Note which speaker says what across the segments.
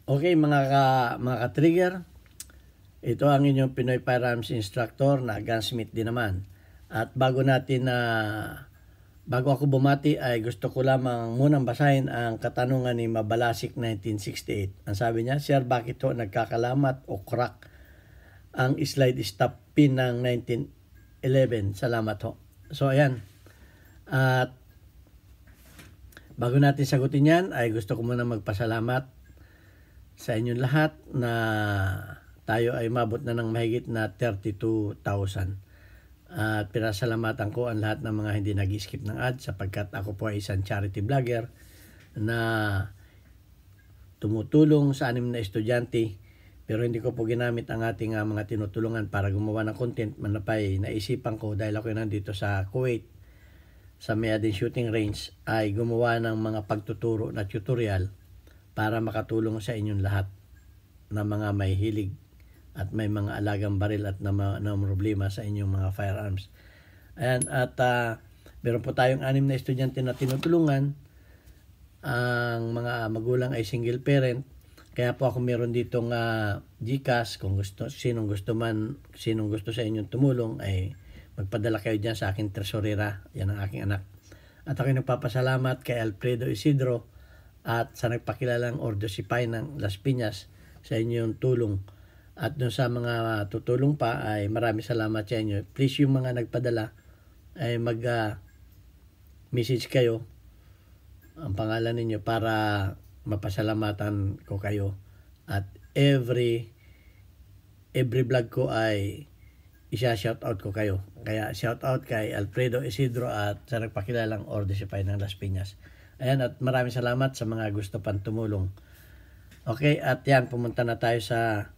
Speaker 1: Okay, mga ka-trigger, ito ang inyong Pinoy Firearms Instructor na gunsmith din naman. At bago ako bumati ay gusto ko lamang munang basahin ang katanungan ni Mabalasik 1968. Ang sabi niya, Sir, bakit ho nagkakalamat o crack ang slide stop pin ng 1911? Salamat ho. So ayan, at bago natin sagutin yan ay gusto ko muna magpasalamat sa inyong lahat na tayo ay mabot na ng mahigit na 32,000. At pinasalamatan ko ang lahat ng mga hindi nag-skip ng ad sapagkat ako po ay isang charity vlogger na tumutulong sa 6 na estudyante, pero hindi ko po ginamit ang ating mga tinutulungan para gumawa ng content. Manapay naisipan ko dahil ako nandito sa Kuwait sa Mayadin Shooting Range ay gumawa ng mga pagtuturo na tutorial para makatulong sa inyong lahat na mga may hilig at may mga alagang baril at na problema sa inyong mga firearms. Ayan, at meron po tayong 6 na estudyante na tinutulungan. Ang mga magulang ay single parent, kaya po ako meron ditong GCash. Kung sinong gusto sa inyong tumulong ay magpadala kayo dyan sa aking tresorera. Yan ang aking anak. At ako nagpapasalamat kay Alfredo Isidro at sa nagpakilalang Ordo Sipay ng Las Piñas sa inyong tulong. At dun sa mga tutulong pa ay maraming salamat sa inyo. Please, yung mga nagpadala ay mag-message kayo ang pangalan ninyo para mapasalamatan ko kayo. At every vlog ko ay isa-shoutout ko kayo. Kaya shoutout kay Alfredo Isidro at sa nagpakilalang Ordo Sipay ng Las Piñas. Ayan, at maraming salamat sa mga gusto pang tumulong. Okay, at yan, pumunta na tayo sa...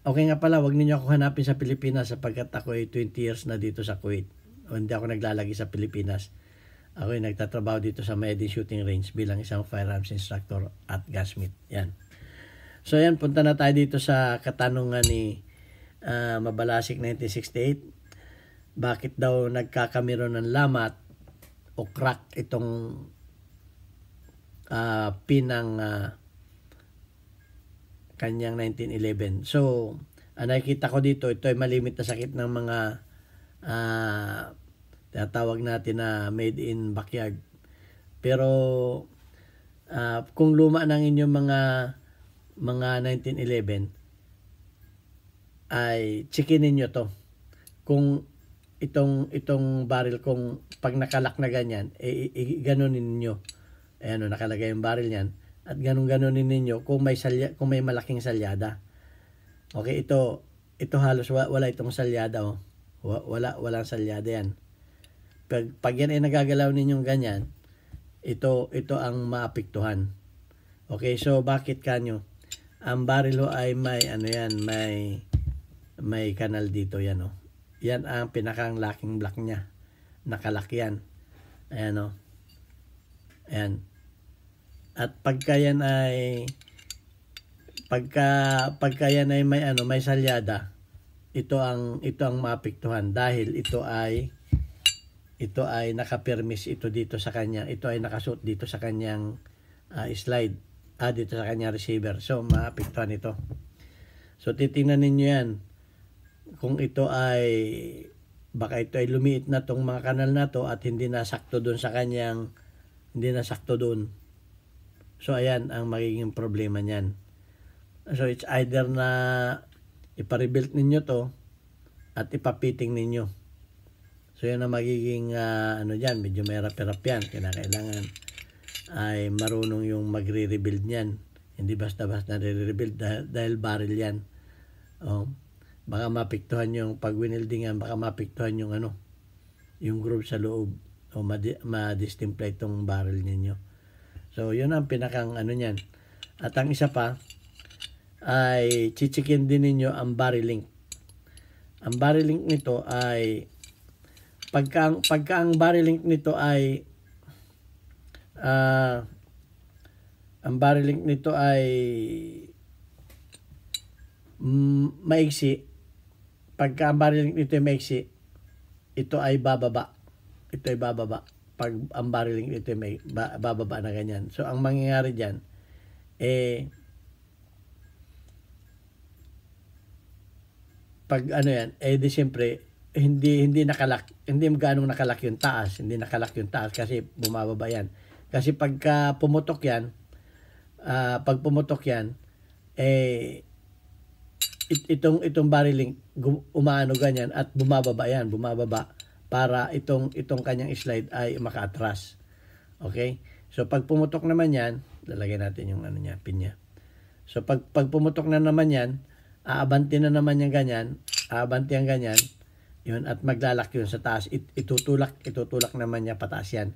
Speaker 1: Okay nga pala, wag ninyo ako hanapin sa Pilipinas sapagkat ako ay 20 years na dito sa Kuwait. O hindi ako naglalagi sa Pilipinas. Ako ay nagtatrabaho dito sa Mayadin Shooting Range bilang isang firearms instructor at gunsmith. Yan. So yan, punta na tayo dito sa katanungan ni Mabalasik 1968. Bakit daw nagkakamero ng lamat o crack itong pinang kanyang 1911. So, nakikita ko dito, ito ay malimit na sakit ng mga tinatawag natin na made in backyard. Pero kung luma ng inyong mga 1911 ay checkin niyo to. Kung itong barrel, kung pag nakalak na ganyan, ganunin niyo. Ayan, nakalagay yung barrel niyan. At ganun-ganunin ninyo kung may malaking salyada. Okay, ito halos wala itong salyada. Oh. Walang salyada yan. Pag yan ay nagagalaw ninyong ganyan, ito ang maapektuhan. Okay, so bakit kanyo? Ang barrel ay may kanal dito yan. Oh. Yan ang pinakang locking block niya. Nakalak yan. Ayan. Oh. Ayan. At pagka yan ay may salyada, ito ang maapektuhan dahil ito ay naka-permis ito dito sa kanya. Ito ay nakasuot dito sa kanyang slide, dito sa kanyang receiver. So maapektuhan ito. So titingnan ninyo yan. Kung ito ay baka ito ay lumiit na tong mga kanal na to at hindi nasakto doon sa kanyang doon. So ayan ang magiging problema niyan. So it's either na ipa-rebuild ninyo to at ipapiting ninyo. So yan ang magiging diyan, medyo may hirap-hirap yan. Kailangan ay marunong yung magre-rebuild niyan. Hindi basta-basta re-rebuild dahil barrel yan. Baka mapiktuhan yung pag winildingan, baka mapiktuhan yung yung groove sa loob o ma-distemplate itong barrel ninyo. So, yun ang pinakang niyan. At ang isa pa, ay chichikin din ninyo ang barrel link. Ang barrel link nito ay, pagka ang barrel link nito ay, maiksi, pagka ang barrel link nito ay maiksi, ito ay bababa. Pag ang barreling ito may bababa na ganyan. So ang mangyayari diyan pag ano yan, eh di siyempre, hindi nakalak, hindi ganong nakalak yung taas, hindi nakalak yung taas kasi bumababa yan. Kasi pagka pumutok yan, pag pumutok yan, eh, itong barreling, umaano ganyan at bumababa yan, bumababa para itong kanyang slide ay makaatras. Okay? So, pag pumutok naman yan, lalagyan natin yung ano niya, pin niya. So, pag pumutok na naman yan, aabanti na naman yung ganyan, aabanti ang ganyan, yun, at maglalak yun sa taas, itutulak naman niya pataas yan.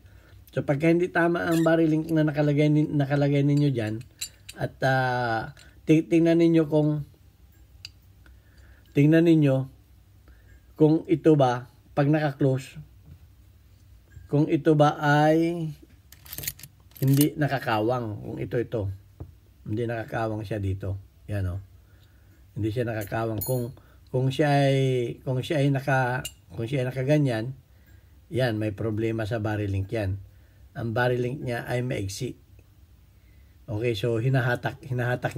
Speaker 1: So, pagka hindi tama ang barreling na nakalagay ninyo dyan, at tingnan ninyo kung ito ba, pag naka-close, kung ito ba ay hindi nakakawang, kung ito, hindi nakakawang siya dito. Yan o. Hindi siya nakakawang. Kung siya ay nakaganyan, yan, may problema sa barrel link yan. Ang barrel link niya ay maigsi. Okay, so hinahatak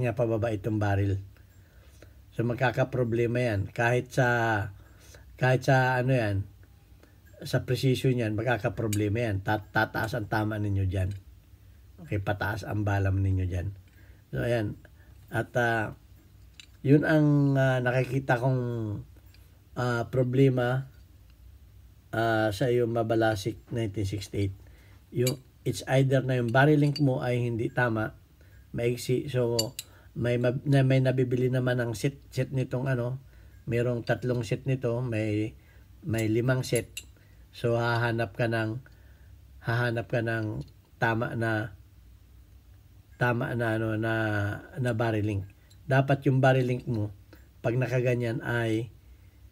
Speaker 1: niya pababa itong barrel. So magkakaproblema yan. Kahit sa ano yan, sa precision yan, magkakaproblema yan. Tataas ang tama ninyo dyan. Okay, pataas ang balam ninyo dyan. So ayan. At yun ang nakikita kong problema sa iyong Mabalasik 1968. Yung it's either na yung barrel link mo ay hindi tama, maiksi. So may nabibili naman ng set nitong ano, mayroong 3 set nito, may 5 set. So hahanap ka ng tama na ano na barrel link. Dapat yung barrel link mo pag nakaganyan ay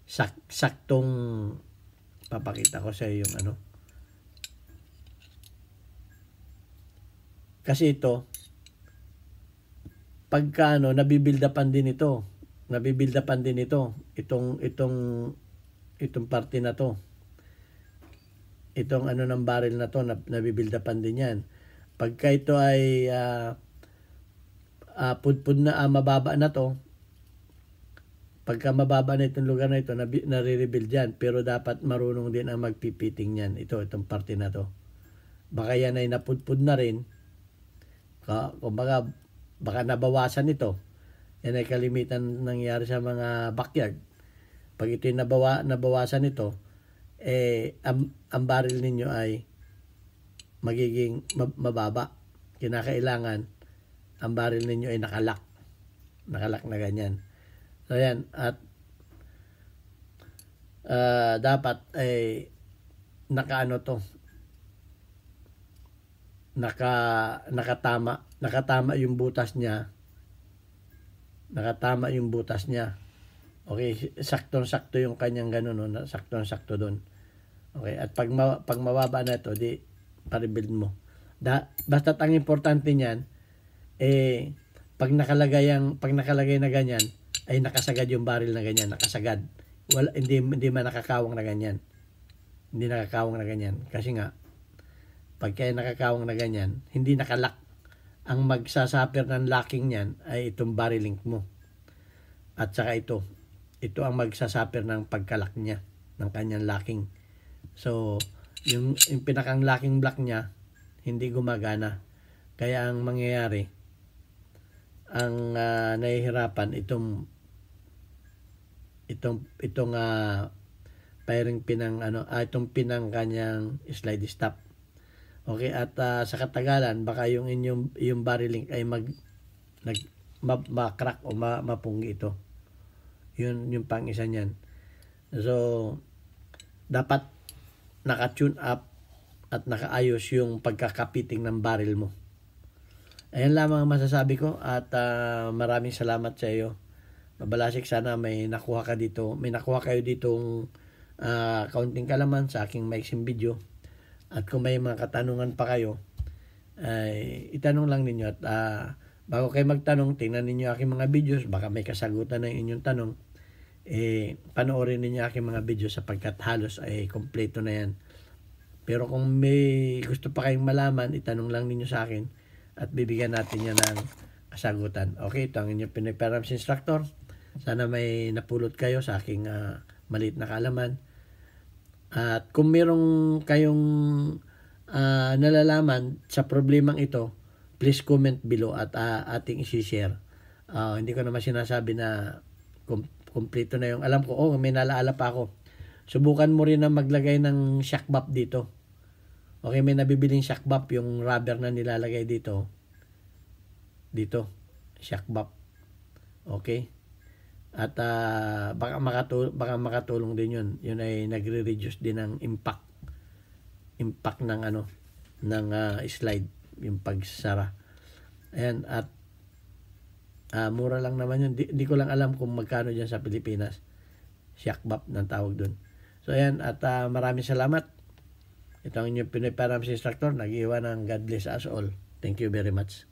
Speaker 1: saktong, papakita ko sa iyo yung ano. Kasi ito pagka ano, nabibildapan din ito itong parte na to, itong ano ng barrel na to, nabibildapan din yan. Pagka ito ay pudpud na mababa na to, pagka mababa na itong lugar na ito, nare-rebuild yan. Pero dapat marunong din ang magpipiting yan. Itong parte na to. Baka yan ay napudpud na rin. Kumbaga, baka nabawasan ito. Yan ay kalimitan nangyari sa mga backyard. Pag ito yung nabawasan ito, ang barrel ninyo ay magiging mababa. Kinakailangan ang barrel ninyo ay nakalak na ganyan. So yan, at dapat ay nakatama yung butas niya. Okay, saktong-sakto yung kanyang ganun, no? Saktong-sakto doon. Okay, at pag mababa na ito, di pa-rebuild mo. Basta ang importante niyan, pag nakalagay na ganyan, ay nakasagad yung barrel na ganyan, nakasagad. Hindi man nakakawang na ganyan. Hindi nakakawang na ganyan. Kasi nga, pagka nakakawang na ganyan, hindi nakalak. Ang magsasuffer ng locking niyan ay itong barrel link mo. At saka ito ang magsasuffer ng pagkalak niya, ng kanyang locking. So, yung pinakang locking block niya, hindi gumagana. Kaya ang mangyayari, ang nahihirapan itong firing pin ng itong pinang kanyang slide stop. Okay, at sa katagalan baka yung barrel link ay ma-crack o mapunggi ito. Yun yung pang isa niyan. So dapat naka-tune up at nakaayos yung pagkakapiting ng barrel mo. Ayan lamang ang masasabi ko at maraming salamat sa iyo. Mabalasik, sana may nakuha kayo ditong kaunting kalaman sa aking maiksing video. At kung may mga katanungan pa kayo, ay itanong lang ninyo. At bago kayo magtanong, tingnan ninyo aking mga videos. Baka may kasagutan ng inyong tanong. Panoorin ninyo aking mga videos sapagkat halos ay kompleto na yan. Pero kung may gusto pa kayong malaman, itanong lang ninyo sa akin. At bibigyan natin yan ng kasagutan. Okay, ito ang inyong Pinoy Firearms Instructor. Sana may napulot kayo sa aking maliit na kaalaman. At kung merong kayong nalalaman sa problemang ito, please comment below at ating isi-share. Hindi ko naman sinasabi na kompleto na yung alam ko. May nalaala pa ako. Subukan mo rin na maglagay ng shock valve dito. Okay, may nabibiling shock valve, yung rubber na nilalagay dito. Dito, shock valve. Okay? At baka makatulong din yun. Yun ay nagre-reduce din ng impact ng ng slide, yung pagsara. Ayan, at mura lang naman yun. Di ko lang alam kung magkano dyan sa Pilipinas. Shock valve ng tawag dun. So ayan, at maraming salamat. Ito ang inyong Pinoy Panoramics Instructor. Nag-iwan ng God bless us all. Thank you very much.